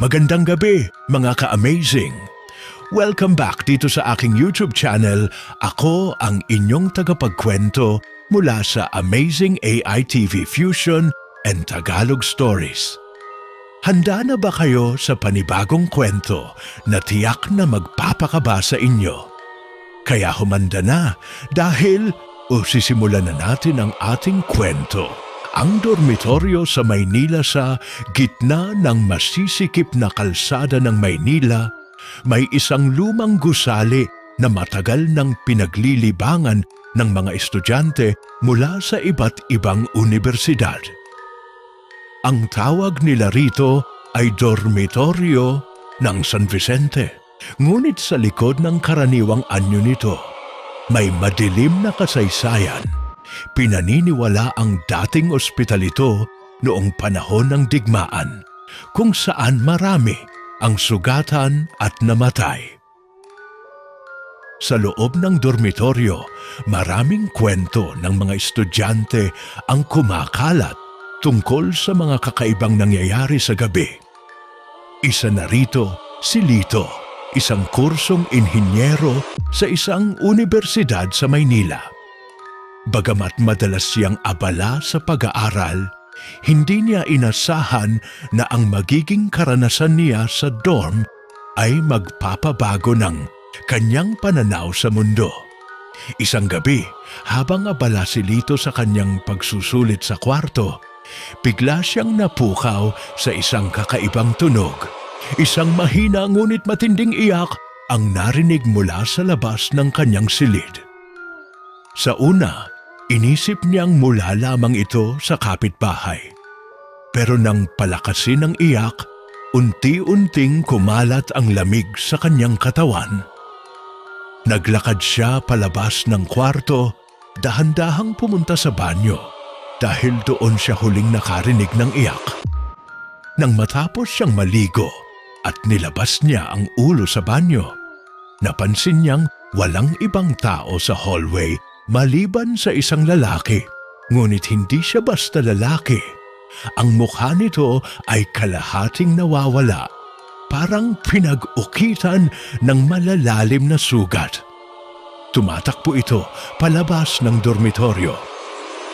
Magandang gabi, mga ka-amazing! Welcome back dito sa aking YouTube channel. Ako ang inyong tagapagkwento mula sa Amazing AI TV Fusion and Tagalog Stories. Handa na ba kayo sa panibagong kwento na tiyak na magpapakaba sa inyo? Kaya humanda na dahil sisimulan na natin ang ating kwento. Ang dormitoryo sa Maynila sa gitna ng masisikip na kalsada ng Maynila, may isang lumang gusali na matagal nang pinaglilibangan ng mga estudyante mula sa iba't ibang universidad. Ang tawag nila rito ay Dormitoryo ng San Vicente. Ngunit sa likod ng karaniwang anyo nito, may madilim na kasaysayan. Pinaniniwala ang dating ospital ito noong panahon ng digmaan, kung saan marami ang sugatan at namatay. Sa loob ng dormitoryo, maraming kwento ng mga estudyante ang kumakalat tungkol sa mga kakaibang nangyayari sa gabi. Isa na rito si Lito, isang kursong inhinyero sa isang universidad sa Maynila. Bagamat madalas siyang abala sa pag-aaral, hindi niya inasahan na ang magiging karanasan niya sa dorm ay magpapabago ng kanyang pananaw sa mundo. Isang gabi, habang abala si Lito sa kanyang pagsusulit sa kwarto, bigla siyang napukaw sa isang kakaibang tunog. Isang mahina ngunit matinding iyak ang narinig mula sa labas ng kanyang silid. Sa una, inisip niyang mula lamang ito sa kapitbahay. Pero nang palakasin ang iyak, unti-unting kumalat ang lamig sa kanyang katawan. Naglakad siya palabas ng kwarto, dahan-dahang pumunta sa banyo dahil doon siya huling nakarinig ng iyak. Nang matapos siyang maligo at nilabas niya ang ulo sa banyo, napansin niyang walang ibang tao sa hallway maliban sa isang lalaki. Ngunit hindi siya basta lalaki. Ang mukha nito ay kalahating nawawala, parang pinag-ukitan ng malalalim na sugat. Tumatakbo ito palabas ng dormitoryo.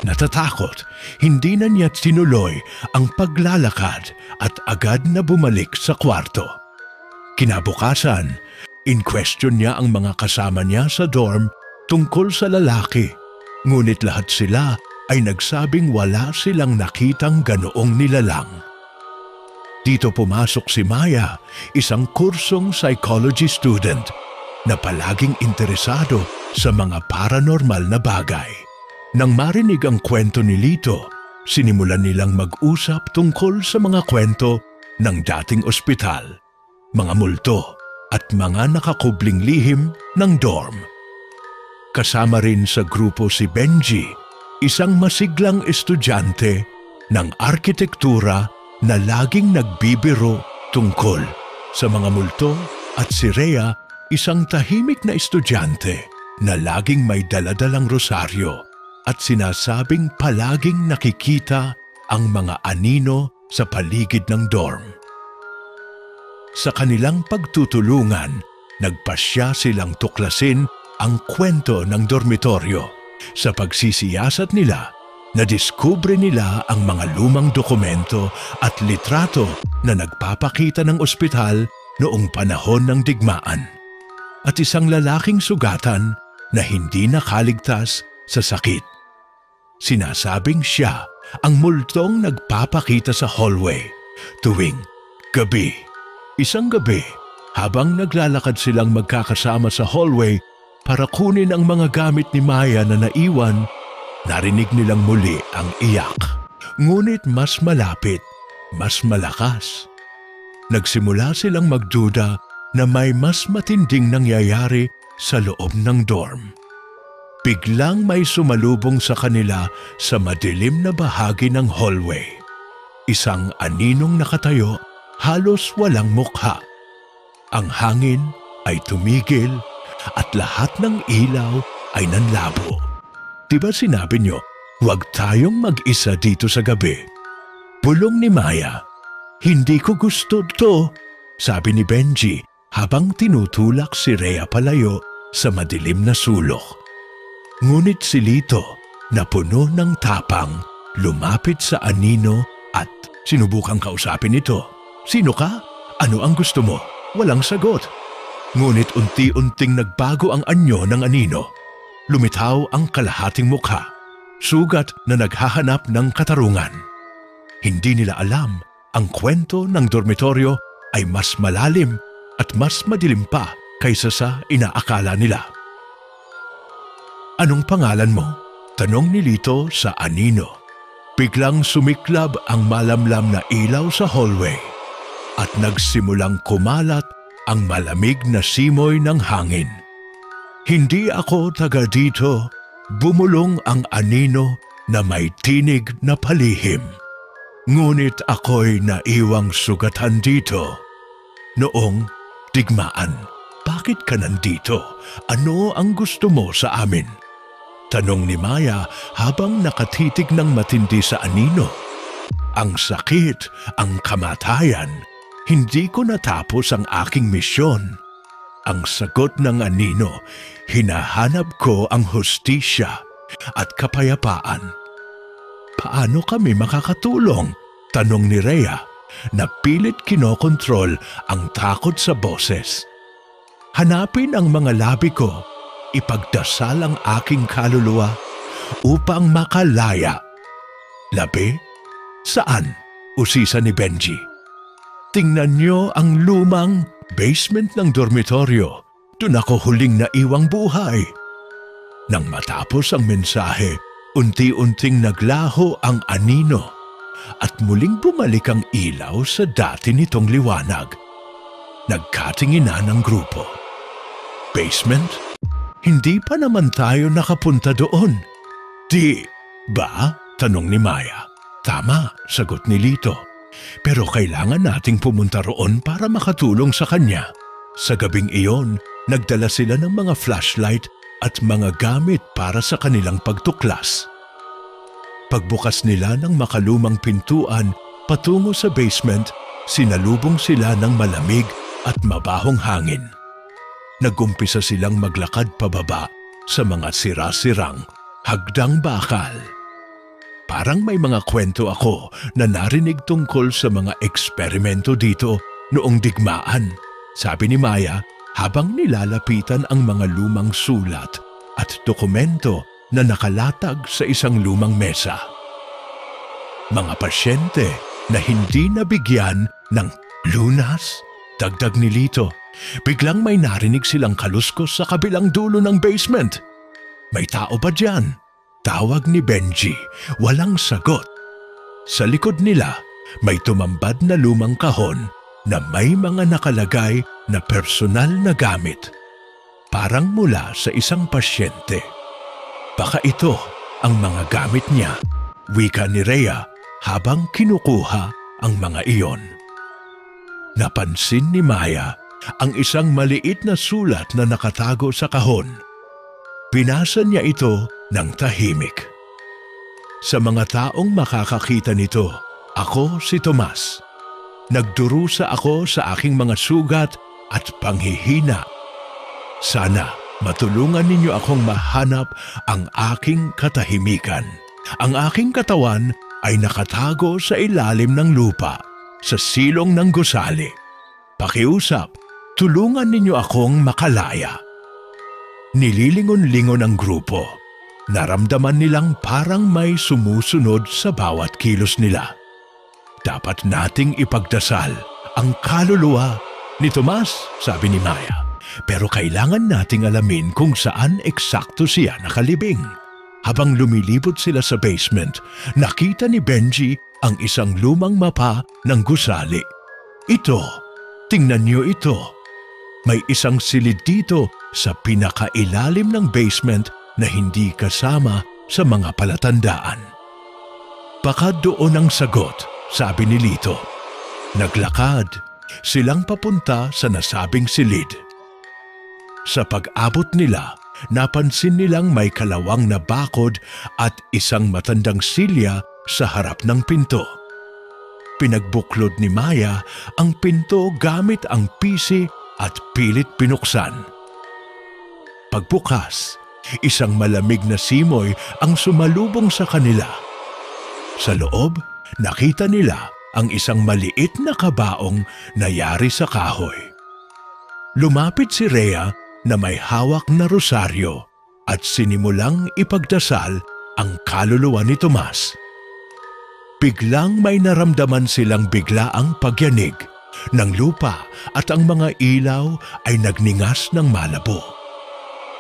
Natatakot, hindi na niya tinuloy ang paglalakad at agad na bumalik sa kwarto. Kinabukasan, in-question niya ang mga kasama niya sa dorm tungkol sa lalaki, ngunit lahat sila ay nagsabing wala silang nakitang ganoong nilalang. Dito pumasok si Maya, isang kursong psychology student na palaging interesado sa mga paranormal na bagay. Nang marinig ang kwento ni Lito, sinimulan nilang mag-usap tungkol sa mga kwento ng dating ospital, mga multo at mga nakakubling lihim ng dorm. Kasama rin sa grupo si Benji, isang masiglang estudyante ng arkitektura na laging nagbibiro tungkol sa mga multo, at si Rhea, isang tahimik na estudyante na laging may daladalang rosaryo at sinasabing palaging nakikita ang mga anino sa paligid ng dorm. Sa kanilang pagtutulungan, nagpasya silang tuklasin ang kwento ng dormitoryo. Sa pagsisiyasat nila, nadiskubre nila ang mga lumang dokumento at litrato na nagpapakita ng ospital noong panahon ng digmaan. At isang lalaking sugatan na hindi nakaligtas sa sakit. Sinasabing siya ang multong nagpapakita sa hallway tuwing gabi. Isang gabi, habang naglalakad silang magkakasama sa hallway para kunin ang mga gamit ni Maya na naiwan, narinig nilang muli ang iyak. Ngunit mas malapit, mas malakas. Nagsimula silang magduda na may mas matinding nangyayari sa loob ng dorm. Biglang may sumalubong sa kanila sa madilim na bahagi ng hallway. Isang aninong nakatayo, halos walang mukha. Ang hangin ay tumigil at lahat ng ilaw ay nanlabo. Diba sinabi nyo, huwag tayong mag-isa dito sa gabi? Bulong ni Maya. Hindi ko gusto to, sabi ni Benji habang tinutulak si Rhea palayo sa madilim na sulok. Ngunit si Lito, na puno ng tapang, lumapit sa anino at sinubukang kausapin ito. Sino ka? Ano ang gusto mo? Walang sagot. Ngunit unti-unting nagbago ang anyo ng anino. Lumitaw ang kalahating mukha, sugat na naghahanap ng katarungan. Hindi nila alam ang kwento ng dormitoryo ay mas malalim at mas madilim pa kaysa sa inaakala nila. Anong pangalan mo? Tanong ni Lito sa anino. Biglang sumiklab ang malamlam na ilaw sa hallway at nagsimulang kumalat ang malamig na simoy ng hangin. Hindi ako taga dito, bumulong ang anino na may tinig na palihim. Ngunit ako'y naiwang sugatan dito. Noong digmaan, bakit ka nandito? Ano ang gusto mo sa amin? Tanong ni Maya habang nakatitig ng matindi sa anino. Ang sakit, ang kamatayan, hindi ko natapos ang aking misyon. Ang sagot ng anino, hinahanap ko ang hustisya at kapayapaan. Paano kami makakatulong? Tanong ni Rhea na pilit kinokontrol ang takot sa boses. Hanapin ang mga labi ko, ipagdasal ang aking kaluluwa upang makalaya. Labi? Saan? Usisa ni Benji. Tingnan niyo ang lumang basement ng dormitoryo. Doon ako huling naiwang buhay. Nang matapos ang mensahe, unti-unting naglaho ang anino at muling bumalik ang ilaw sa dati nitong liwanag. Nagkatinginan ang grupo. Basement? Hindi pa naman tayo nakapunta doon. Di ba? Tanong ni Maya. Tama, sagot ni Lito. Pero kailangan nating pumunta roon para makatulong sa kanya. Sa gabing iyon, nagdala sila ng mga flashlight at mga gamit para sa kanilang pagtuklas. Pagbukas nila ng makalumang pintuan patungo sa basement, sinalubong sila ng malamig at mabahong hangin. Nagumpisa silang maglakad pababa sa mga sira-sirang hagdang bakal. Parang may mga kwento ako na narinig tungkol sa mga eksperimento dito noong digmaan, sabi ni Maya habang nilalapitan ang mga lumang sulat at dokumento na nakalatag sa isang lumang mesa. Mga pasyente na hindi nabigyan ng lunas, dagdag ni Lito. Biglang may narinig silang kaluskos sa kabilang dulo ng basement. May tao ba dyan? Tawag ni Benji, walang sagot. Sa likod nila, may tumambad na lumang kahon na may mga nakalagay na personal na gamit. Parang mula sa isang pasyente. Baka ito ang mga gamit niya, wika ni Rhea habang kinukuha ang mga iyon. Napansin ni Maya ang isang maliit na sulat na nakatago sa kahon. Binasa niya ito ng tahimik. Sa mga taong makakakita nito, ako si Tomas. Nagdurusa ako sa aking mga sugat at panghihina. Sana matulungan ninyo akong mahanap ang aking katahimikan. Ang aking katawan ay nakatago sa ilalim ng lupa, sa silong ng gusali. Pakiusap, tulungan ninyo akong makalaya. Nililingon-lingon ang grupo. Naramdaman nilang parang may sumusunod sa bawat kilos nila. Dapat nating ipagdasal ang kaluluwa ni Tomas, sabi ni Maya. Pero kailangan nating alamin kung saan eksakto siya nakalibing. Habang lumilibot sila sa basement, nakita ni Benji ang isang lumang mapa ng gusali. Ito, tingnan niyo ito. May isang silid dito sa pinakailalim ng basement na hindi kasama sa mga palatandaan. Baka doon ang sagot, sabi ni Lito. Naglakad silang papunta sa nasabing silid. Sa pag-abot nila, napansin nilang may kalawang na bakod at isang matandang silya sa harap ng pinto. Pinagbuklod ni Maya ang pinto gamit ang pisi at pilit binuksan. Pagbukas, isang malamig na simoy ang sumalubong sa kanila. Sa loob, nakita nila ang isang maliit na kabaong na yari sa kahoy. Lumapit si Rhea na may hawak na rosaryo at sinimulang ipagdasal ang kaluluwa ni Tomas. Biglang may naramdaman silang biglaang pagyanig ng lupa at ang mga ilaw ay nagningas ng malabo.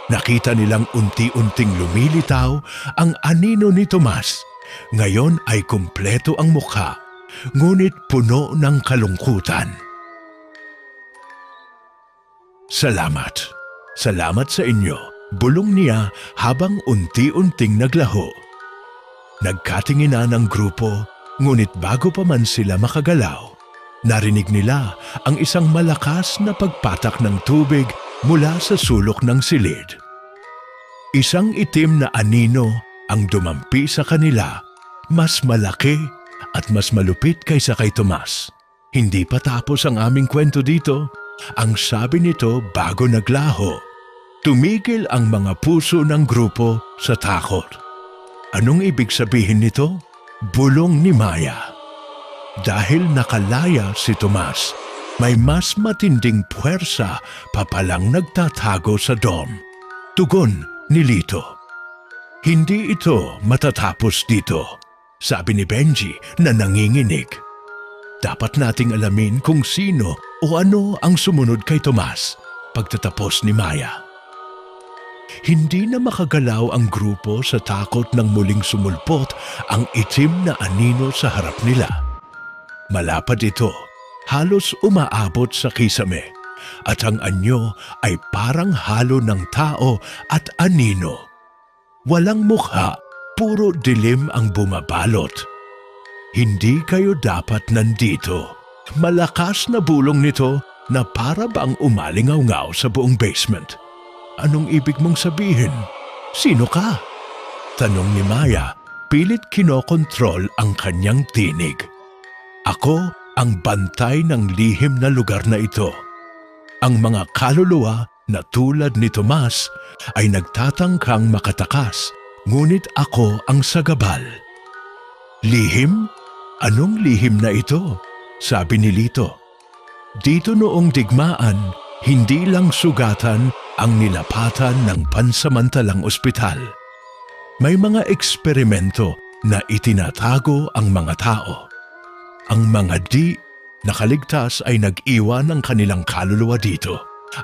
Nakita nilang unti-unting lumilitaw ang anino ni Tomas. Ngayon ay kumpleto ang mukha, ngunit puno ng kalungkutan. Salamat. Salamat sa inyo, bulong niya habang unti-unting naglaho. Nagkatinginan ang grupo, ngunit bago pa man sila makagalaw, narinig nila ang isang malakas na pagpatak ng tubig mula sa sulok ng silid. Isang itim na anino ang dumampi sa kanila, mas malaki at mas malupit kaysa kay Tomas. Hindi pa tapos ang aming kwento dito, ang sabi nito bago naglaho. Tumigil ang mga puso ng grupo sa takot. Anong ibig sabihin nito? Bulong ni Maya. Dahil nakalaya si Tomas, may mas matinding puwersa pa palang nagtatago sa dorm. Tugon ni Lito. Hindi ito matatapos dito, sabi ni Benji na nanginginig. Dapat nating alamin kung sino o ano ang sumunod kay Tomas, pagtatapos ni Maya. Hindi na makagalaw ang grupo sa takot ng muling sumulpot ang itim na anino sa harap nila. Malapad ito, halos umaabot sa kisame, at ang anyo ay parang halo ng tao at anino. Walang mukha, puro dilim ang bumabalot. Hindi kayo dapat nandito. Malakas na bulong nito na para bang umalingaw-ngaw sa buong basement. Anong ibig mong sabihin? Sino ka? Tanong ni Maya, pilit kinokontrol ang kanyang tinig. Ako ang bantay ng lihim na lugar na ito. Ang mga kaluluwa na tulad ni Tomas ay nagtatangkang makatakas, ngunit ako ang sagabal. Lihim? Anong lihim na ito? Sabi ni Lito. Dito noong digmaan, hindi lang sugatan ang nilapatan ng pansamantalang ospital. May mga eksperimento na itinatago ang mga tao. Ang mga di nakaligtas ay nag-iwan ng kanilang kaluluwa dito.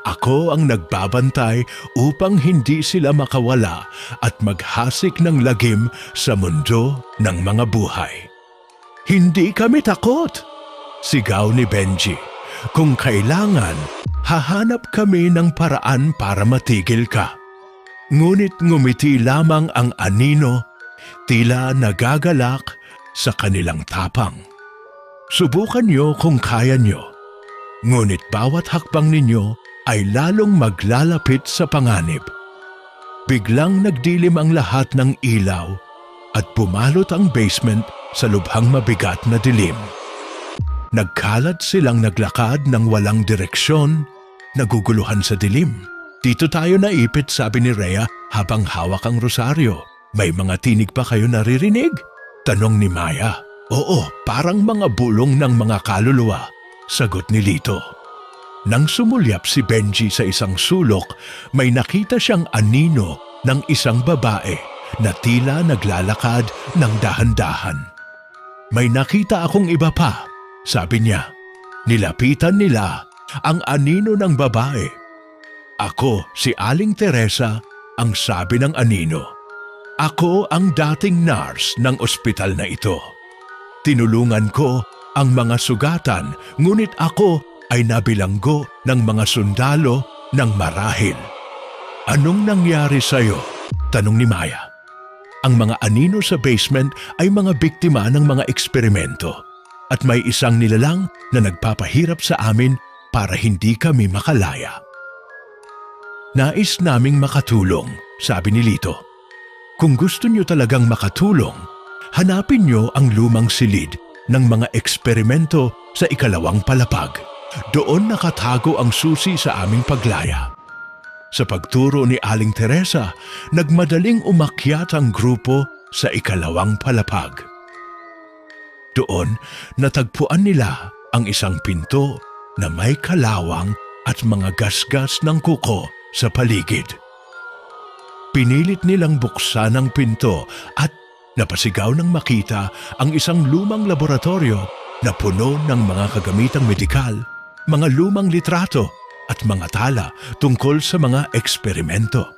Ako ang nagbabantay upang hindi sila makawala at maghasik ng lagim sa mundo ng mga buhay. Hindi kami takot! Sigaw ni Benji. Kung kailangan, hahanap kami ng paraan para matigil ka. Ngunit ngumiti lamang ang anino, tila nagagalak sa kanilang tapang. Subukan niyo kung kaya niyo. Ngunit bawat hakbang ninyo ay lalong maglalapit sa panganib. Biglang nagdilim ang lahat ng ilaw at bumalot ang basement sa lubhang mabigat na dilim. Nagkalat silang naglakad ng walang direksyon, naguguluhan sa dilim. Dito tayo naipit, sabi ni Rhea habang hawak ang rosaryo. May mga tinig pa kayo naririnig? Tanong ni Maya. Oo, parang mga bulong ng mga kaluluwa, sagot ni Lito. Nang sumulyap si Benji sa isang sulok, may nakita siyang anino ng isang babae na tila naglalakad ng dahan-dahan. May nakita akong iba pa, sabi niya. Nilapitan nila ang anino ng babae. Ako, si Aling Teresa, ang sabi ng anino. Ako ang dating nurse ng ospital na ito. Tinulungan ko ang mga sugatan, ngunit ako ay nabilanggo ng mga sundalo ng marahil. Anong nangyari sa'yo? Tanong ni Maya. Ang mga anino sa basement ay mga biktima ng mga eksperimento at may isang nilalang na nagpapahirap sa amin para hindi kami makalaya. Nais naming makatulong, sabi ni Lito. Kung gusto niyo talagang makatulong, hanapin niyo ang lumang silid ng mga eksperimento sa ikalawang palapag. Doon nakatago ang susi sa aming paglaya. Sa pagturo ni Aling Teresa, nagmadaling umakyat ang grupo sa ikalawang palapag. Doon, natagpuan nila ang isang pinto na may kalawang at mga gasgas ng kuko sa paligid. Pinilit nilang buksan ang pinto at napasigaw nang makita ang isang lumang laboratorio na puno ng mga kagamitang medikal, mga lumang litrato at mga tala tungkol sa mga eksperimento.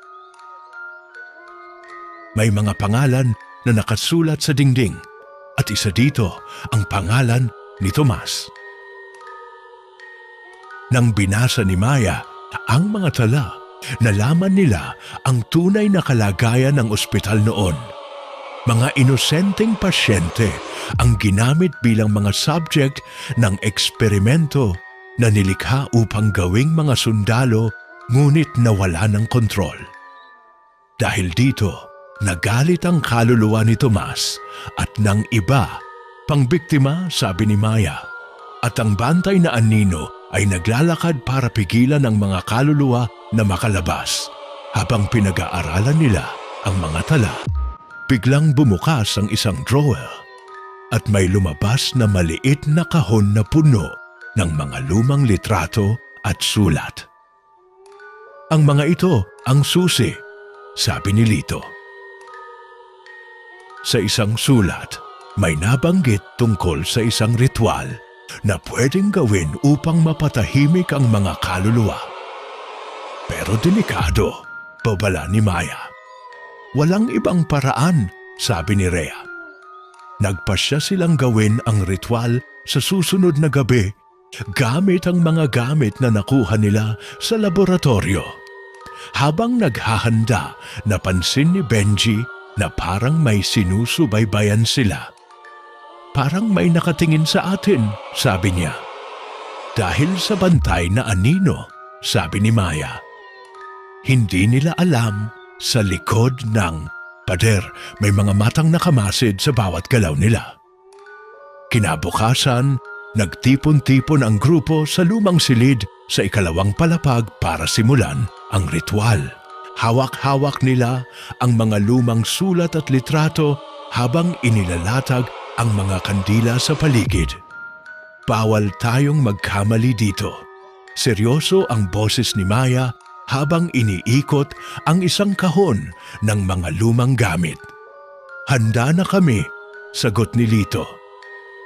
May mga pangalan na nakasulat sa dingding at isa dito ang pangalan ni Tomas. Nang binasa ni Maya ang mga tala, nalaman nila ang tunay na kalagayan ng ospital noon. Mga inosenteng pasyente ang ginamit bilang mga subject ng eksperimento na nilikha upang gawing mga sundalo ngunit nawala ng kontrol. Dahil dito, nagalit ang kaluluwa ni Tomas at ng iba, pangbiktima sabi ni Maya. At ang bantay na anino ay naglalakad para pigilan ang mga kaluluwa na makalabas. Habang pinag-aaralan nila ang mga tala, biglang bumukas ang isang drawer at may lumabas na maliit na kahon na puno ng mga lumang litrato at sulat. Ang mga ito ang susi, sabi ni Lito. Sa isang sulat, may nabanggit tungkol sa isang ritual na pwedeng gawin upang mapatahimik ang mga kaluluwa. Pero delikado, babala ni Maya. Walang ibang paraan, sabi ni Rhea. Nagpasya silang gawin ang ritual sa susunod na gabi gamit ang mga gamit na nakuha nila sa laboratorio. Habang naghahanda, napansin ni Benji na parang may sinusubaybayan sila. Parang may nakatingin sa atin, sabi niya. Dahil sa bantay na anino, sabi ni Maya. Hindi nila alam, sa likod ng pader may mga matang nakamasid sa bawat galaw nila. Kinabukasan, nagtipon-tipon ang grupo sa lumang silid sa ikalawang palapag para simulan ang ritual. Hawak-hawak nila ang mga lumang sulat at litrato habang inilalatag ang mga kandila sa paligid. Bawal tayong magkamali dito. Seryoso ang boses ni Maya habang iniikot ang isang kahon ng mga lumang gamit. Handa na kami, sagot ni Lito.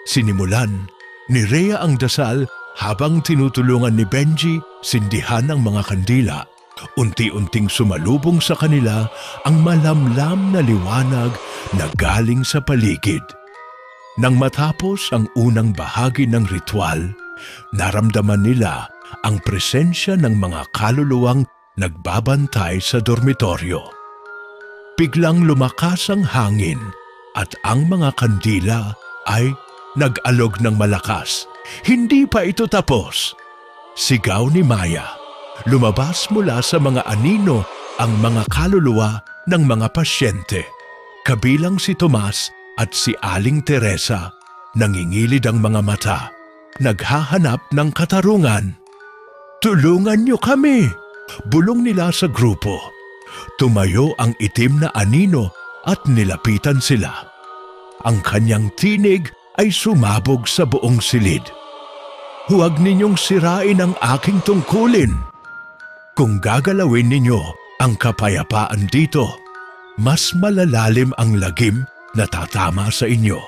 Sinimulan ni Rhea ang dasal habang tinutulungan ni Benji sindihan ang mga kandila. Unti-unting sumalubong sa kanila ang malamlam na liwanag na galing sa paligid. Nang matapos ang unang bahagi ng ritual, naramdaman nila ang presensya ng mga kaluluwang nagbabantay sa dormitoryo. Biglang lumakas ang hangin at ang mga kandila ay nag-alog ng malakas. Hindi pa ito tapos. Sigaw ni Maya. Lumabas mula sa mga anino ang mga kaluluwa ng mga pasyente. Kabilang si Tomas at si Aling Teresa, nangingilid ang mga mata, naghahanap ng katarungan. Tulungan niyo kami! Bulong nila sa grupo. Tumayo ang itim na anino at nilapitan sila. Ang kanyang tinig ay sumabog sa buong silid. Huwag ninyong sirain ang aking tungkulin. Kung gagalawin ninyo ang kapayapaan dito, mas malalalim ang lagim na tatama sa inyo.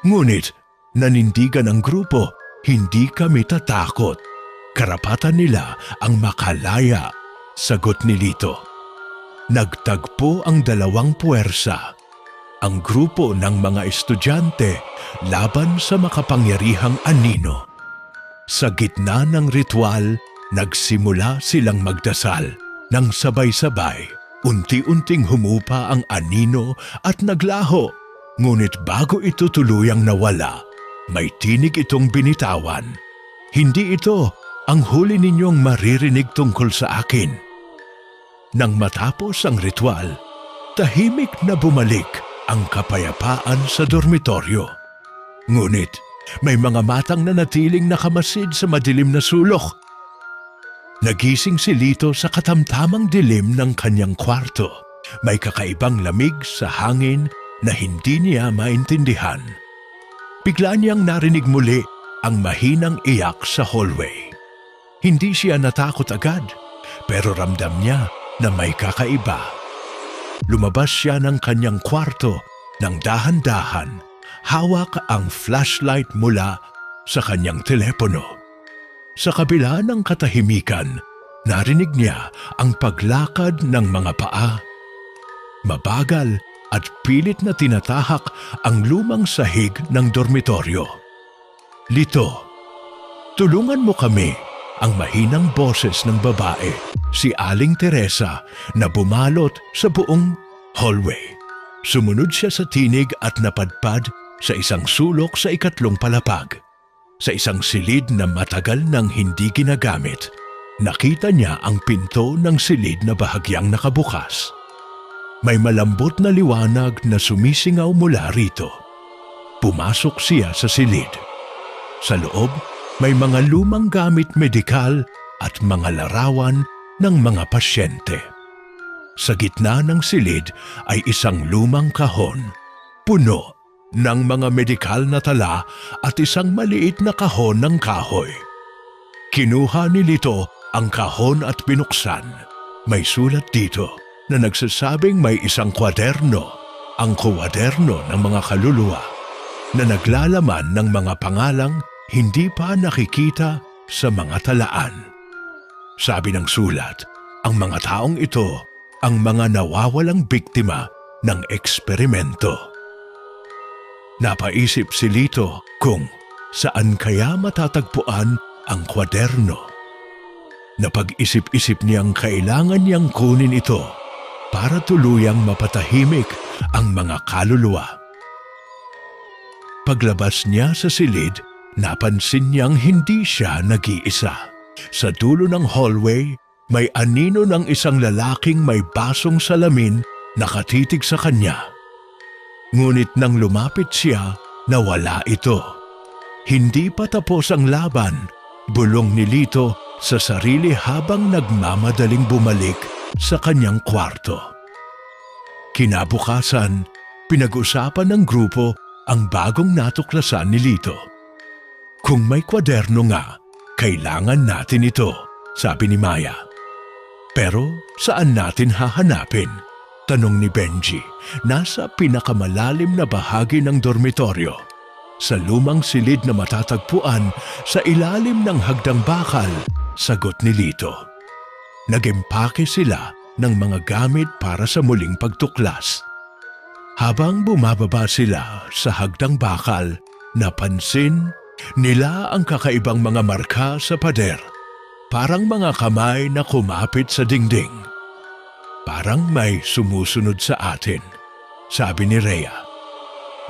Ngunit, nanindigan ang grupo, hindi kami tatakot. Karapatan nila ang makalaya, sagot ni Lito. Nagtagpo ang dalawang puwersa. Ang grupo ng mga estudyante laban sa makapangyarihang anino. Sa gitna ng ritual, nagsimula silang magdasal. Nang sabay-sabay, unti-unting humupa ang anino at naglaho. Ngunit bago ito tuluyang nawala, may tinig itong binitawan. Hindi ito ang huli ninyong maririnig tungkol sa akin. Nang matapos ang ritual, tahimik na bumalik ang kapayapaan sa dormitoryo. Ngunit may mga matang na natiling nakamasid sa madilim na sulok. Nagising si Lito sa katamtamang dilim ng kanyang kwarto. May kakaibang lamig sa hangin na hindi niya maintindihan. Bigla niyang narinig muli ang mahinang iyak sa hallway. Hindi siya natakot agad, pero ramdam niya na may kakaiba. Lumabas siya ng kanyang kwarto nang dahan-dahan, hawak ang flashlight mula sa kanyang telepono. Sa kabila ng katahimikan, narinig niya ang paglakad ng mga paa. Mabagal at pilit na tinatahak ang lumang sahig ng dormitoryo. Lito, tulungan mo kami, ang mahinang boses ng babae, si Aling Teresa, na bumalot sa buong hallway. Sumunod siya sa tinig at napadpad sa isang sulok sa ikatlong palapag. Sa isang silid na matagal nang hindi ginagamit, nakita niya ang pinto ng silid na bahagyang nakabukas. May malambot na liwanag na sumisingaw mula rito. Pumasok siya sa silid. Sa loob, may mga lumang gamit medikal at mga larawan ng mga pasyente. Sa gitna ng silid ay isang lumang kahon, puno ng mga medikal na tala at isang maliit na kahon ng kahoy. Kinuha ni Lito ang kahon at binuksan. May sulat dito na nagsasabing may isang kwaderno, ang kwaderno ng mga kaluluwa, na naglalaman ng mga pangalang hindi pa nakikita sa mga talaan. Sabi ng sulat, ang mga taong ito ang mga nawawalang biktima ng eksperimento. Napaisip si Lito kung saan kaya matatagpuan ang kwaderno. Napag-isip-isip niyang kailangan niyang kunin ito para tuluyang mapatahimik ang mga kaluluwa. Paglabas niya sa silid, napansin niyang hindi siya nag-iisa. Sa dulo ng hallway, may anino ng isang lalaking may basong salamin nakatitig sa kanya. Ngunit nang lumapit siya, nawala ito. Hindi pa tapos ang laban, bulong ni Lito sa sarili habang nagmamadaling bumalik sa kanyang kwarto. Kinabukasan, pinag-usapan ng grupo ang bagong natuklasan ni Lito. Kung may kwaderno nga, kailangan natin ito, sabi ni Maya. Pero saan natin hahanapin? Tanong ni Benji, nasa pinakamalalim na bahagi ng dormitoryo. Sa lumang silid na matatagpuan sa ilalim ng hagdang bakal, sagot ni Lito. Nag-empake sila ng mga gamit para sa muling pagtuklas. Habang bumababa sila sa hagdang bakal, napansin nila ang kakaibang mga marka sa pader. Parang mga kamay na kumapit sa dingding. Parang may sumusunod sa atin, sabi ni Rhea.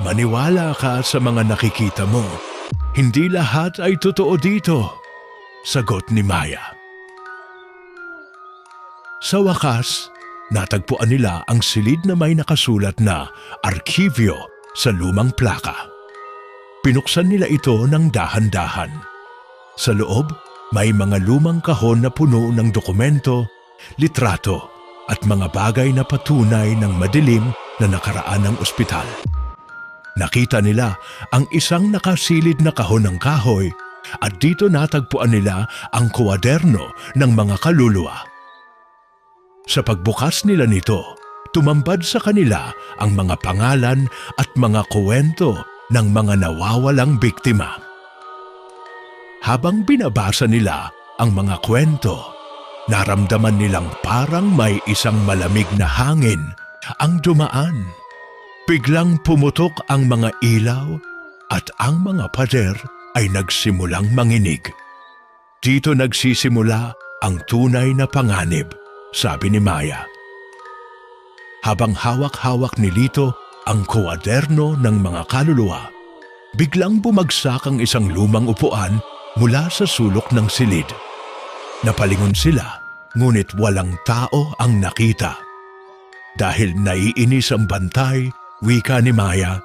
Maniwala ka sa mga nakikita mo. Hindi lahat ay totoo dito, sagot ni Maya. Sa wakas, natagpuan nila ang silid na may nakasulat na Arkibyo sa lumang plaka. Pinuksan nila ito ng dahan-dahan. Sa loob, may mga lumang kahon na puno ng dokumento, litrato, at mga bagay na patunay ng madilim na nakaraan ng ospital. Nakita nila ang isang nakasilid na kahon ng kahoy at dito natagpuan nila ang kwaderno ng mga kaluluwa. Sa pagbukas nila nito, tumambad sa kanila ang mga pangalan at mga kwento ng mga nawawalang biktima. Habang binabasa nila ang mga kwento, naramdaman nilang parang may isang malamig na hangin ang dumaan. Biglang pumutok ang mga ilaw at ang mga pader ay nagsimulang manginig. Dito nagsisimula ang tunay na panganib, sabi ni Maya. Habang hawak-hawak ni Lito ang kwaderno ng mga kaluluwa, biglang bumagsak ang isang lumang upuan mula sa sulok ng silid. Napalingon sila, ngunit walang tao ang nakita. Dahil naiinis ang bantay, wika ni Maya,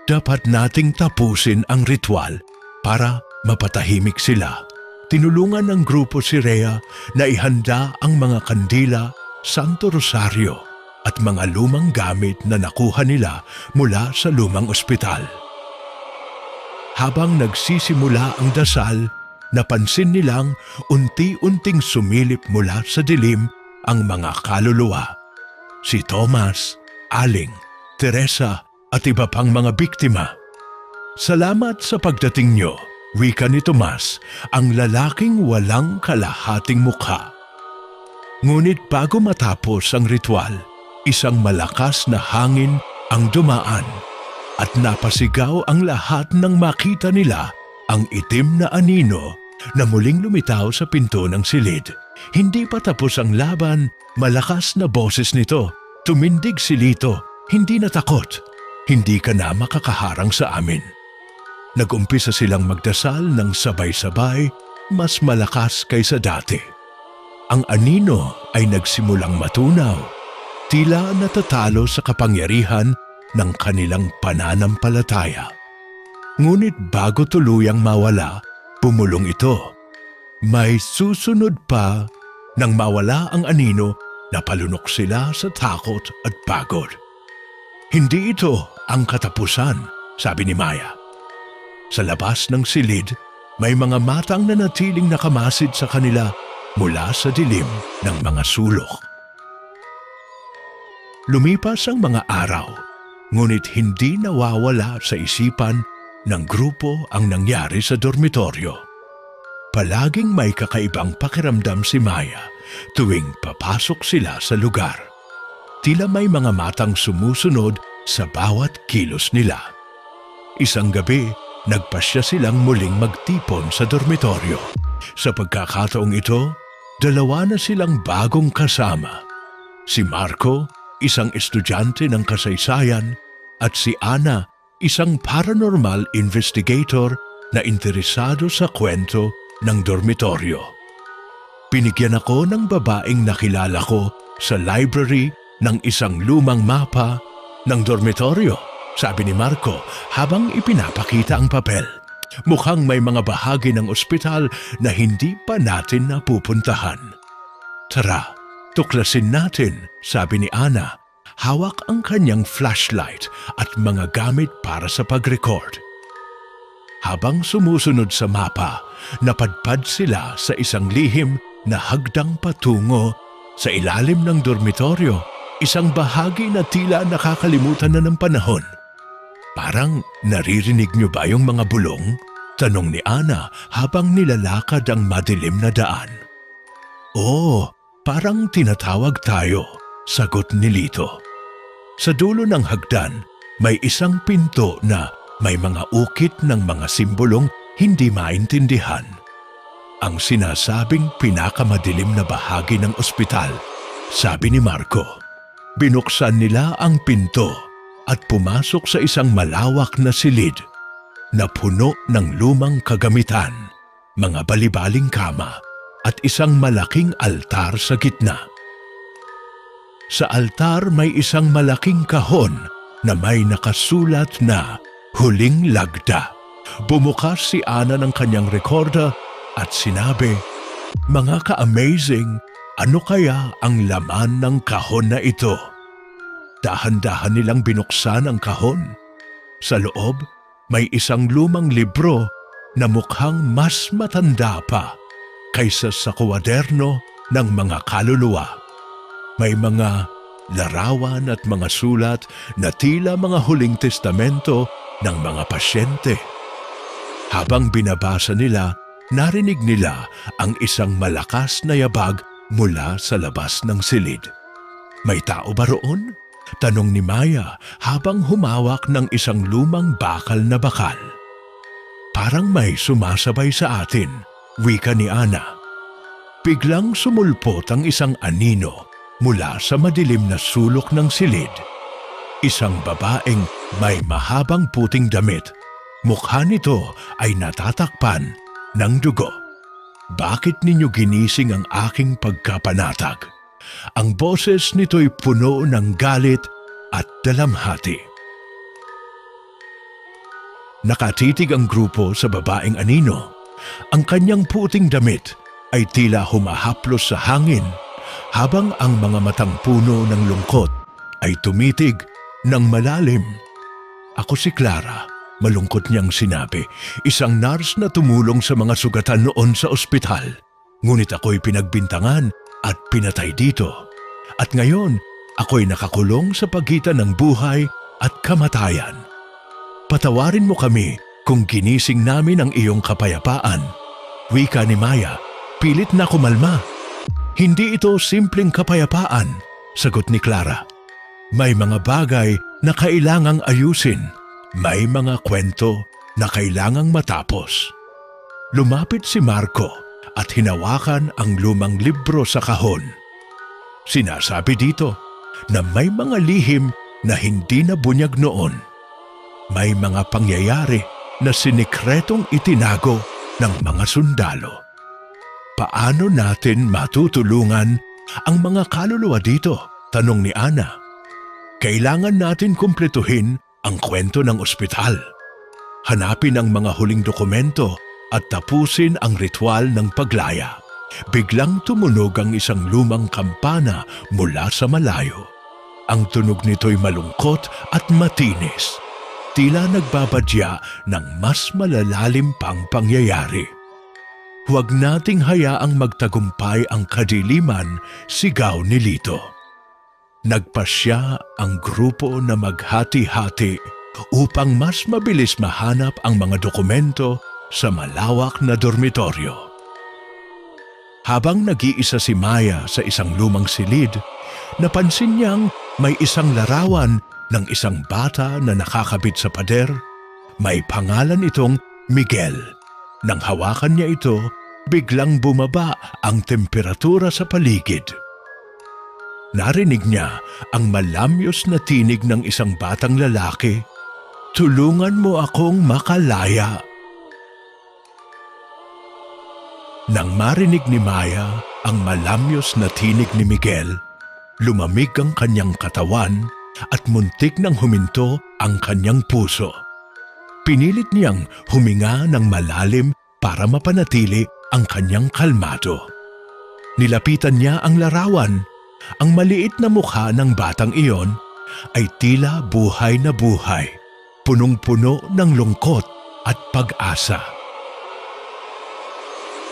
Dapat nating tapusin ang ritual para mapatahimik sila. Tinulungan ng grupo si Rhea na ihanda ang mga kandila, Santo Rosario at mga lumang gamit na nakuha nila mula sa lumang ospital. Habang nagsisimula ang dasal, napansin nilang unti-unting sumilip mula sa dilim ang mga kaluluwa. Si Thomas, Aling, Teresa at iba pang mga biktima. Salamat sa pagdating nyo, wika ni Tomas, ang lalaking walang kalahating mukha. Ngunit bago matapos ang ritual, isang malakas na hangin ang dumaan at napasigaw ang lahat nang makita nila ang itim na anino na muling lumitaw sa pinto ng silid. Hindi pa tapos ang laban, malakas na boses nito. Tumindig si Lito, hindi natakot. Hindi ka na makakaharang sa amin. Nag-umpisa silang magdasal ng sabay-sabay, mas malakas kaysa dati. Ang anino ay nagsimulang matunaw, tila natatalo sa kapangyarihan ng kanilang pananampalataya. Ngunit bago tuluyang mawala, pumulong ito. May susunod pa. Nang mawala ang anino, napalunok sila sa takot at pagod. Hindi ito ang katapusan, sabi ni Maya. Sa labas ng silid, may mga matang nanatiling nakamasid sa kanila mula sa dilim ng mga sulok. Lumipas ang mga araw, ngunit hindi nawawala sa isipan ng grupo ang nangyari sa dormitoryo. Palaging may kakaibang pakiramdam si Maya tuwing papasok sila sa lugar. Tila may mga matang sumusunod sa bawat kilos nila. Isang gabi, nagpasya silang muling magtipon sa dormitoryo. Sa pagkakataong ito, dalawa na silang bagong kasama. Si Marco, isang estudyante ng kasaysayan, at si Ana, isang paranormal investigator na interesado sa kwento ng dormitoryo. Binigyan ako ng babaeng nakilala ko sa library ng isang lumang mapa ng dormitoryo, sabi ni Marco habang ipinapakita ang papel. Mukhang may mga bahagi ng ospital na hindi pa natin napupuntahan. Tara, tuklasin natin, sabi ni Ana. Hawak ang kanyang flashlight at mga gamit para sa pag-record. Habang sumusunod sa mapa, napadpad sila sa isang lihim na hagdang patungo sa ilalim ng dormitoryo, isang bahagi na tila nakakalimutan na ng panahon. Parang naririnig niyo ba yung mga bulong? Tanong ni Ana habang nilalakad ang madilim na daan. Oo, parang tinatawag tayo, sagot ni Lito. Sa dulo ng hagdan, may isang pinto na may mga ukit ng mga simbolong hindi maintindihan. Ang sinasabing pinakamadilim na bahagi ng ospital, sabi ni Marco. Binuksan nila ang pinto at pumasok sa isang malawak na silid na puno ng lumang kagamitan, mga balibaling kama at isang malaking altar sa gitna. Sa altar may isang malaking kahon na may nakasulat na Huling Lagda. Bumukas si Ana ng kanyang recorder at sinabi, "Mga ka-amazing, ano kaya ang laman ng kahon na ito?" Dahan-dahan nilang binuksan ang kahon. Sa loob, may isang lumang libro na mukhang mas matanda pa kaysa sa kwaderno ng mga kaluluwa. May mga larawan at mga sulat na tila mga huling testamento ng mga pasyente. Habang binabasa nila, narinig nila ang isang malakas na yabag mula sa labas ng silid. "May tao ba roon?" tanong ni Maya habang humawak ng isang lumang bakal na bakal. "Parang may sumasabay sa atin," wika ni Ana. Biglang sumulpot ang isang anino mula sa madilim na sulok ng silid. Isang babaeng may mahabang puting damit. Mukha nito ay natatakpan ng dugo. "Bakit ninyo ginising ang aking pagkapanatag?" Ang boses nito'y puno ng galit at dalamhati. Nakatitig ang grupo sa babaeng anino. Ang kanyang puting damit ay tila humahaplos sa hangin habang ang mga matang puno ng lungkot ay tumitig ng malalim. Ako si Clara, malungkot niyang sinabi, isang nurse na tumulong sa mga sugatan noon sa ospital. Ngunit ako'y pinagbintangan at pinatay dito. At ngayon, ako'y nakakulong sa pagitan ng buhay at kamatayan. Patawarin mo kami kung ginising namin ang iyong kapayapaan. Wika ni Maya, pilit na kumalma. Hindi ito simpleng kapayapaan, sagot ni Clara. May mga bagay na kailangang ayusin. May mga kwento na kailangang matapos. Lumapit si Marco at hinawakan ang lumang libro sa kahon. Sinasabi dito na may mga lihim na hindi nabunyag noon. May mga pangyayari na sinikretong itinago ng mga sundalo. Paano natin matutulungan ang mga kaluluwa dito? Tanong ni Ana. Kailangan natin kumpletuhin ang kwento ng ospital. Hanapin ang mga huling dokumento at tapusin ang ritual ng paglaya. Biglang tumunog ang isang lumang kampana mula sa malayo. Ang tunog nito'y malungkot at matinis. Tila nagbabadya ng mas malalalim pang pangyayari. Huwag nating hayaang magtagumpay ang kadiliman, sigaw ni Lito. Nagpasya ang grupo na maghati-hati upang mas mabilis mahanap ang mga dokumento sa malawak na dormitoryo. Habang nag-iisa si Maya sa isang lumang silid, napansin niyang may isang larawan ng isang bata na nakakabit sa pader. May pangalan itong Miguel. Nang hawakan niya ito, biglang bumaba ang temperatura sa paligid. Narinig niya ang malamyos na tinig ng isang batang lalaki, "Tulungan mo akong makalaya." Nang marinig ni Maya ang malamyos na tinig ni Miguel, lumamig ang kanyang katawan at muntik nang huminto ang kanyang puso. Pinilit niyang huminga ng malalim para mapanatili ang kanyang kalmado. Nilapitan niya ang larawan. Ang maliit na mukha ng batang iyon ay tila buhay na buhay, punong-puno ng lungkot at pag-asa.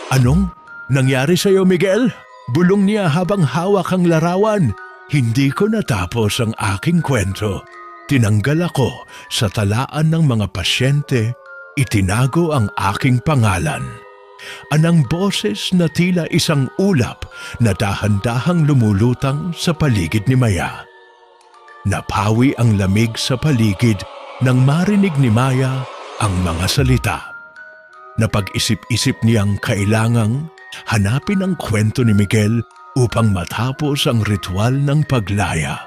"Anong nangyari sa iyo, Miguel?" Bulong niya habang hawak ang larawan. "Hindi ko natapos ang aking kwento. Tinanggal ako sa talaan ng mga pasyente, itinago ang aking pangalan." Anang boses na tila isang ulap na dahan-dahang lumulutang sa paligid ni Maya. Napawi ang lamig sa paligid nang marinig ni Maya ang mga salita. Napag-isip-isip niyang kailangang hanapin ang kwento ni Miguel upang matapos ang ritual ng paglaya.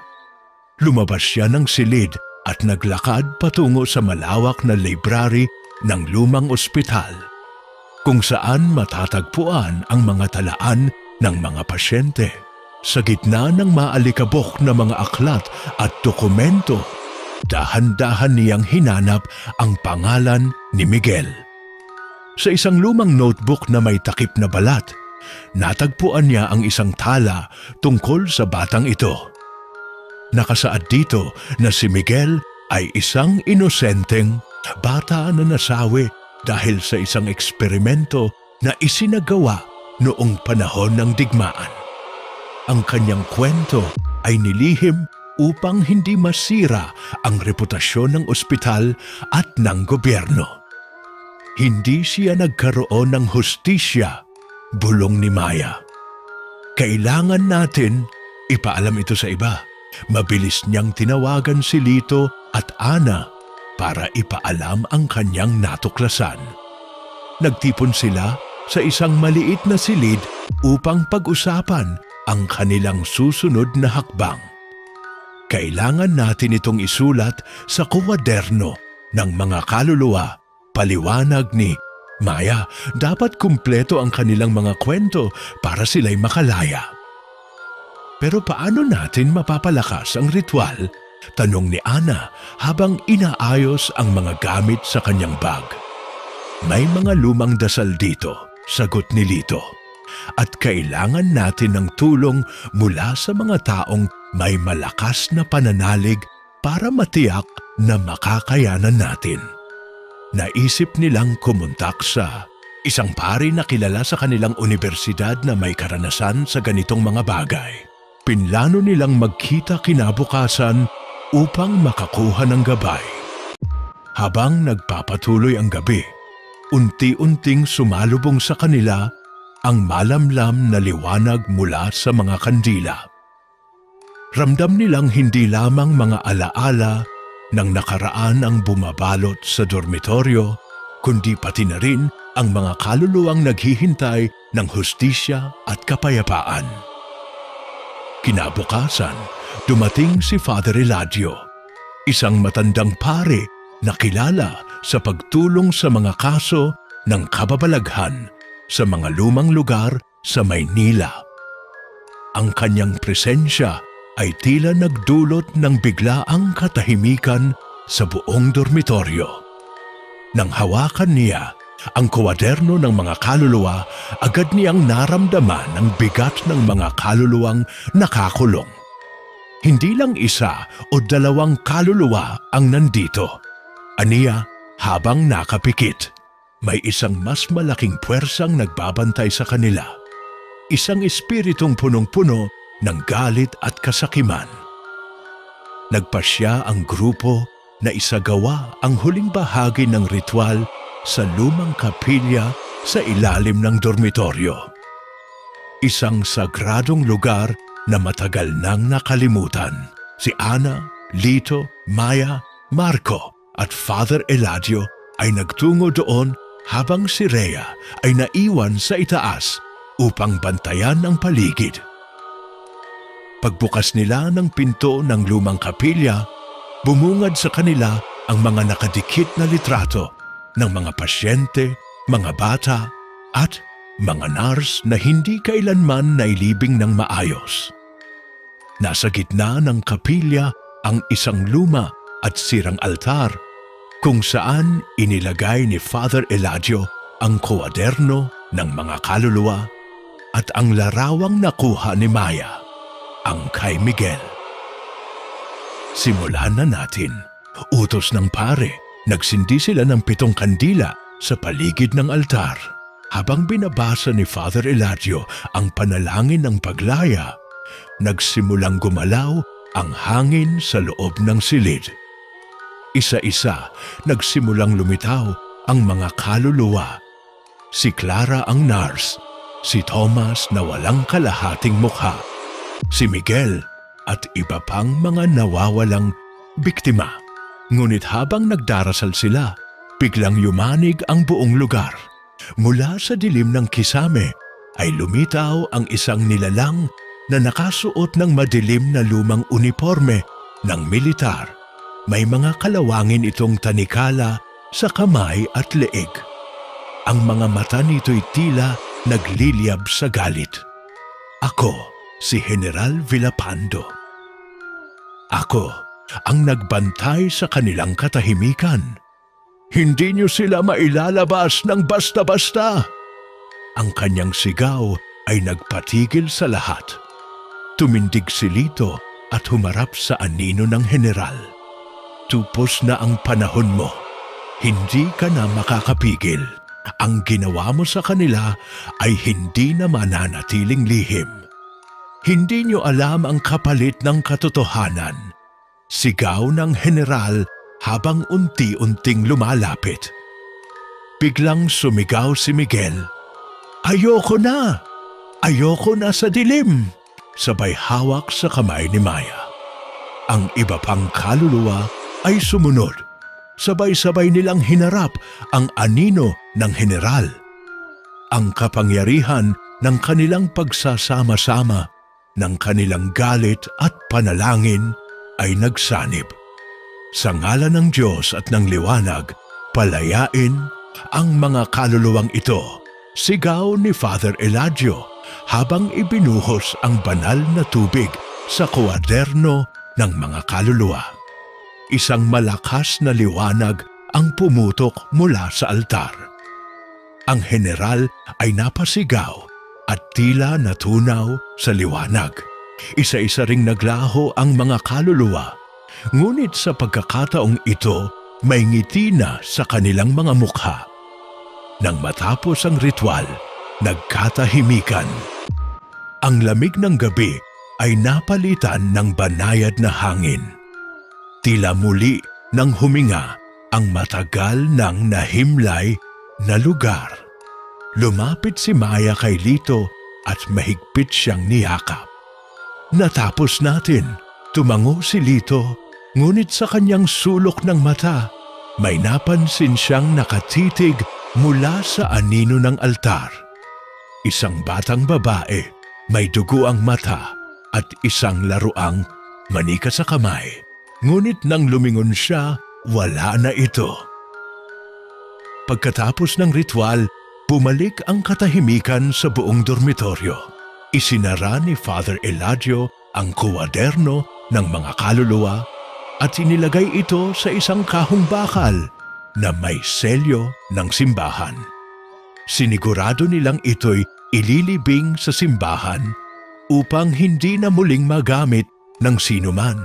Lumabas siya ng silid at naglakad patungo sa malawak na library ng lumang ospital, kung saan matatagpuan ang mga talaan ng mga pasyente. Sa gitna ng maalikabok na mga aklat at dokumento, dahan-dahan niyang hinanap ang pangalan ni Miguel. Sa isang lumang notebook na may takip na balat, natagpuan niya ang isang tala tungkol sa batang ito. Nakasaad dito na si Miguel ay isang inosenteng bata na nasawi dahil sa isang eksperimento na isinagawa noong panahon ng digmaan. Ang kanyang kwento ay nilihim upang hindi masira ang reputasyon ng ospital at ng gobyerno. Hindi siya nagkaroon ng hustisya, bulong ni Maya. Kailangan natin ipaalam ito sa iba. Mabilis niyang tinawagan si Lito at Ana para ipaalam ang kanyang natuklasan. Nagtipon sila sa isang maliit na silid upang pag-usapan ang kanilang susunod na hakbang. Kailangan natin itong isulat sa kwaderno ng mga kaluluwa, paliwanag ni Maya. Dapat kumpleto ang kanilang mga kwento para sila'y makalaya. Pero paano natin mapapalakas ang ritual? Tanong ni Ana habang inaayos ang mga gamit sa kanyang bag. May mga lumang dasal dito, sagot ni Lito. At kailangan natin ng tulong mula sa mga taong may malakas na pananalig para matiyak na makakayanan natin. Naisip nilang kumontak sa isang pari na kilala sa kanilang universidad na may karanasan sa ganitong mga bagay. Pinlano nilang magkita kinabukasan upang makakuha ng gabay. Habang nagpapatuloy ang gabi, unti-unting sumalubong sa kanila ang malamlam na liwanag mula sa mga kandila. Ramdam nilang hindi lamang mga alaala ng nakaraan ang bumabalot sa dormitoryo, kundi pati na rin ang mga kaluluwang naghihintay ng hustisya at kapayapaan. Kinabukasan, dumating si Father Eladio, isang matandang pare na kilala sa pagtulong sa mga kaso ng kababalaghan sa mga lumang lugar sa Maynila. Ang kanyang presensya ay tila nagdulot ng biglaang katahimikan sa buong dormitoryo. Nang hawakan niya ang kwaderno ng mga kaluluwa, agad niyang naramdaman ang bigat ng mga kaluluwang nakakulong. Hindi lang isa o dalawang kaluluwa ang nandito. Aniya, habang nakapikit, may isang mas malaking puwersang nagbabantay sa kanila. Isang espiritong punong-puno ng galit at kasakiman. Nagpasya ang grupo na isagawa ang huling bahagi ng ritual sa lumang kapilya sa ilalim ng dormitoryo. Isang sagradong lugar na matagal nang nakalimutan. Si Ana, Lito, Maya, Marco at Father Eladio ay nagtungo doon habang si Rhea ay naiwan sa itaas upang bantayan ang paligid. Pagbukas nila ng pinto ng lumang kapilya, bumungad sa kanila ang mga nakadikit na litrato ng mga pasyente, mga bata, at mga nurse na hindi kailanman nailibing ng maayos. Nasa gitna ng kapilya ang isang luma at sirang altar kung saan inilagay ni Father Eladio ang kwaderno ng mga kaluluwa at ang larawang nakuha ni Maya, ang kay Miguel. Simulan na natin. Utos ng pare, nagsindi sila ng 7 kandila sa paligid ng altar. Habang binabasa ni Father Eladio ang panalangin ng paglaya, nagsimulang gumalaw ang hangin sa loob ng silid. Isa-isa, nagsimulang lumitaw ang mga kaluluwa. Si Clara ang nurse, si Thomas na walang kalahating mukha, si Miguel at iba pang mga nawawalang biktima. Ngunit habang nagdarasal sila, biglang yumanig ang buong lugar. Mula sa dilim ng kisame ay lumitaw ang isang nilalang na nakasuot ng madilim na lumang uniforme ng militar. May mga kalawangin itong tanikala sa kamay at leeg. Ang mga mata nito'y tila nagliliyab sa galit. Ako, si General Villapando. Ako, ang nagbantay sa kanilang katahimikan. Hindi niyo sila mailalabas ng basta-basta. Ang kanyang sigaw ay nagpatigil sa lahat. Tumindig si Lito at humarap sa anino ng general. Tupos na ang panahon mo. Hindi ka na makakapigil. Ang ginawa mo sa kanila ay hindi na mananatiling lihim. Hindi niyo alam ang kapalit ng katotohanan. Sigaw ng general habang unti-unting lumalapit. Biglang sumigaw si Miguel. Ayoko na! Ayoko na sa dilim! Sabay hawak sa kamay ni Maya. Ang iba pang kaluluwa ay sumunod. Sabay-sabay nilang hinarap ang anino ng general. Ang kapangyarihan ng kanilang pagsasama-sama, ng kanilang galit at panalangin ay nagsanib. Sa ngalan ng Diyos at ng liwanag, palayain ang mga kaluluwang ito. Sigaw ni Father Eladio habang ibinuhos ang banal na tubig sa kwaderno ng mga kaluluwa. Isang malakas na liwanag ang pumutok mula sa altar. Ang general ay napasigaw at tila natunaw sa liwanag. Isa-isa ring naglaho ang mga kaluluwa, ngunit sa pagkakataong ito, may ngiti na sa kanilang mga mukha. Nang matapos ang ritual, nagkatahimikan. Ang lamig ng gabi ay napalitan ng banayad na hangin. Tila muli nang huminga ang matagal ng nahimlay na lugar. Lumapit si Maya kay Lito at mahigpit siyang niyakap. Natapos natin, tumango si Lito, ngunit sa kanyang sulok ng mata, may napansin siyang nakatitig mula sa anino ng altar. Isang batang babae, may dugo ang mata at isang laruang manika sa kamay. Ngunit nang lumingon siya, wala na ito. Pagkatapos ng ritual, bumalik ang katahimikan sa buong dormitoryo. Isinara ni Father Eladio ang kuwaderno ng mga kaluluwa at inilagay ito sa isang kahong bakal na may selyo ng simbahan. Sinigurado nilang ito'y ililibing sa simbahan upang hindi na muling magamit ng sinuman.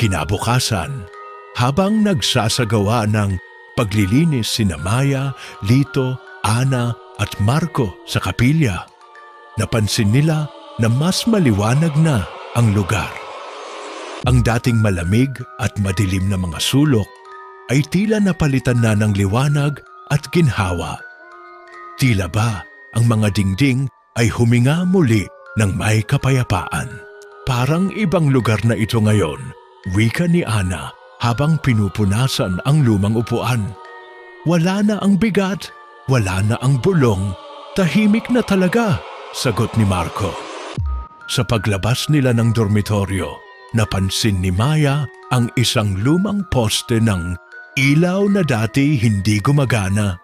Kinabukasan, habang nagsasagawa ng paglilinis sina Maya, Lito, Ana at Marco sa kapilya, napansin nila na mas maliwanag na ang lugar. Ang dating malamig at madilim na mga sulok ay tila napalitan na ng liwanag at ginhawa. Tila ba ang mga dingding ay huminga muli ng may kapayapaan. Parang ibang lugar na ito ngayon, wika ni Ana habang pinupunasan ang lumang upuan. Wala na ang bigat, wala na ang bulong, tahimik na talaga, sagot ni Marco. Sa paglabas nila ng dormitoryo, napansin ni Maya ang isang lumang poste ng ilaw na dati hindi gumagana.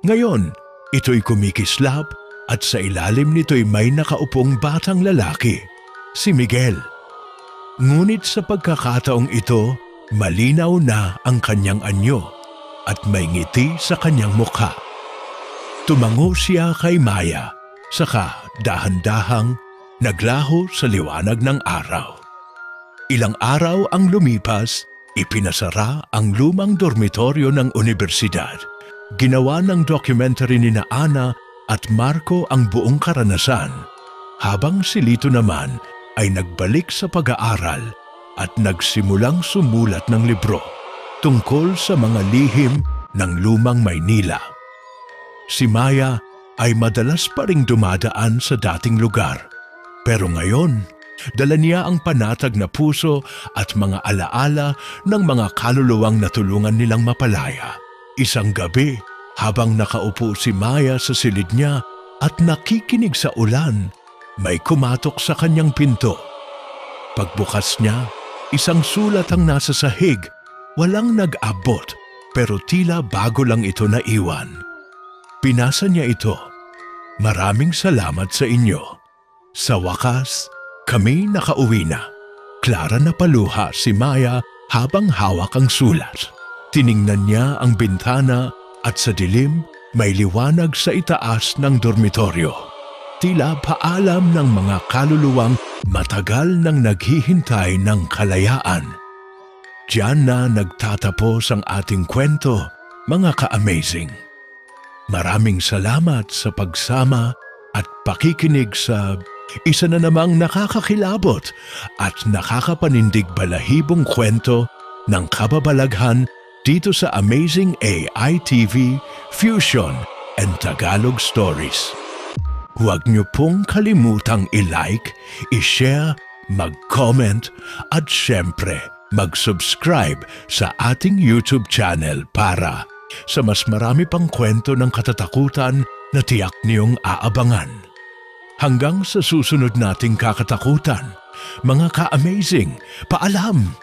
Ngayon, ito'y kumikislap at sa ilalim nito'y may nakaupong batang lalaki, si Miguel. Ngunit sa pagkakataong ito, malinaw na ang kanyang anyo at may ngiti sa kanyang mukha. Tumango siya kay Maya, saka dahan-dahang naglaho sa liwanag ng araw. Ilang araw ang lumipas, ipinasara ang lumang dormitoryo ng universidad. Ginawa ng documentary ni Ana at Marco ang buong karanasan, habang si Lito naman ay nagbalik sa pag-aaral at nagsimulang sumulat ng libro tungkol sa mga lihim ng lumang Maynila. Si Maya ay madalas pa ring dumadaan sa dating lugar, pero ngayon, dala niya ang panatag na puso at mga alaala ng mga kaluluwang natulungan nilang mapalaya. Isang gabi, habang nakaupo si Maya sa silid niya at nakikinig sa ulan, may kumatok sa kanyang pinto. Pagbukas niya, isang sulat ang nasa sahig. Walang nag-abot, pero tila bago lang ito naiwan. Pinasa niya ito. Maraming salamat sa inyo. Sa wakas, kami nakauwi na. Klara na paluha si Maya habang hawak ang sulat. Tiningnan niya ang bintana at sa dilim may liwanag sa itaas ng dormitoryo. Tila paalam ng mga kaluluwang matagal nang naghihintay ng kalayaan. Diyan na nagtatapos ang ating kwento, mga ka-amazing. Maraming salamat sa pagsama at pakikinig sa isa na namang nakakakilabot at nakakapanindig balahibong kwento ng kababalaghan dito sa Amazing AI TV, Fusion, and Tagalog Stories. Huwag niyo pong kalimutang i-like, i-share, mag-comment, at syempre, mag-subscribe sa ating YouTube channel para sa mas marami pang kwento ng katatakutan na tiyak niyong aabangan. Hanggang sa susunod nating kakatakutan, mga ka-amazing, paalam!